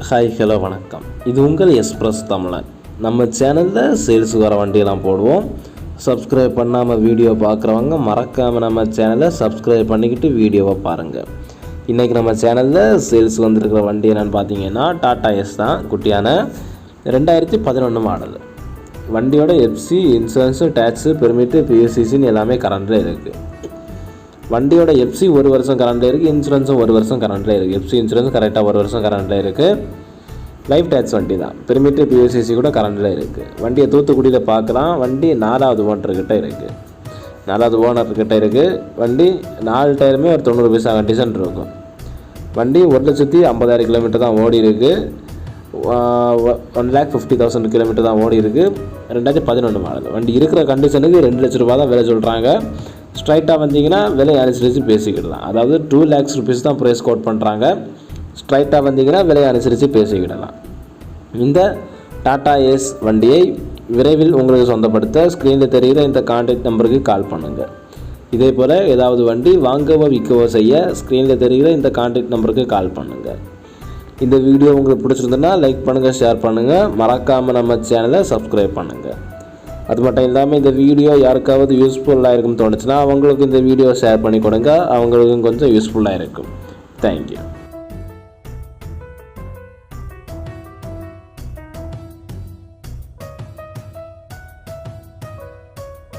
Hi hello வணக்கம். இது உங்கள் எக்ஸ்பிரஸ் தமிழன். நம்ம சேனலில் சேல்ஸுக்கு வர வண்டியெல்லாம் போடுவோம். சப்ஸ்கிரைப் பண்ணாமல் வீடியோ பார்க்குறவங்க மறக்காமல் நம்ம சேனலை சப்ஸ்கிரைப் பண்ணிக்கிட்டு வீடியோவை பாருங்கள். இன்றைக்கி நம்ம சேனலில் சேல்ஸ் வந்துருக்கிற வண்டி என்னென்னு பார்த்தீங்கன்னா டாடா எஸ் தான். குட்டியான 2011 மாடல் வண்டியோட எஃப்சி, இன்சூரன்ஸு, டேக்ஸு, பெர்மிட்டு, பிஎஸ்சிசின்னு எல்லாமே கரண்டில் இருக்குது. வண்டியோட எஃப்சி 1 வருஷம் கரண்டில் இருக்குது, இன்சூரன்ஸும் 1 வருஷம் கரண்டில் இருக்குது. எஃப்சி இன்சூரன்ஸ் கரெக்டாக 1 வருஷம் கரண்டில் இருக்குது. லைஃப் டேக்ஸ் வண்டி தான். பெர்மிட்டு, பிஎஸ்சிசி கூட கரண்டில் இருக்குது. வண்டியை தூத்துக்குடியில் பார்க்கலாம். வண்டி 4வது ஓனர்கிட்ட இருக்குது. 4வது ஓனர்கிட்ட இருக்குது. வண்டி 4 டயருமே ஒரு 90 பைசா கண்டிஷன் இருக்கும். வண்டி 1,50,000 கிலோமீட்டர் தான் ஓடி இருக்குது. 1,50,000 கிலோமீட்டர் தான் ஓடி இருக்குது. 2011 மாடல் வண்டி. இருக்கிற கண்டிஷனுக்கு 2 லட்ச ரூபா தான் விலை சொல்கிறாங்க. ஸ்ட்ரைட்டாக வந்தீங்கன்னா விலை அனுசரித்து பேசிக்கிடலாம். அதாவது 2 lakhs rupees தான் ப்ரைஸ் கோட் பண்ணுறாங்க. ஸ்ட்ரைட்டாக வந்தீங்கன்னா விலை அனுசரித்து பேசிக்கிடலாம். இந்த டாடா ஏஸ் வண்டியை விரைவில் உங்களுக்கு சொந்தப்படுத்த ஸ்க்ரீனில் தெரிகிற இந்த கான்டாக்ட் நம்பருக்கு கால் பண்ணுங்கள். இதே போல் ஏதாவது வண்டி வாங்கவோ விற்கவோ செய்ய ஸ்க்ரீனில் தெரிகிற இந்த கான்டாக்ட் நம்பருக்கு கால் பண்ணுங்கள். இந்த வீடியோ உங்களுக்கு பிடிச்சிருந்ததுன்னா லைக் பண்ணுங்கள், ஷேர் பண்ணுங்கள், மறக்காமல் நம்ம சேனலை சப்ஸ்கிரைப் பண்ணுங்கள். அது மட்டும் இல்லாமல் இந்த வீடியோ யாருக்காவது யூஸ்ஃபுல்லாக இருக்கும்னு தோணுச்சுன்னா அவங்களுக்கு இந்த வீடியோ ஷேர் பண்ணி கொடுங்க. அவங்களுக்கும் கொஞ்சம் யூஸ்ஃபுல்லாக இருக்கும். தேங்க்யூ.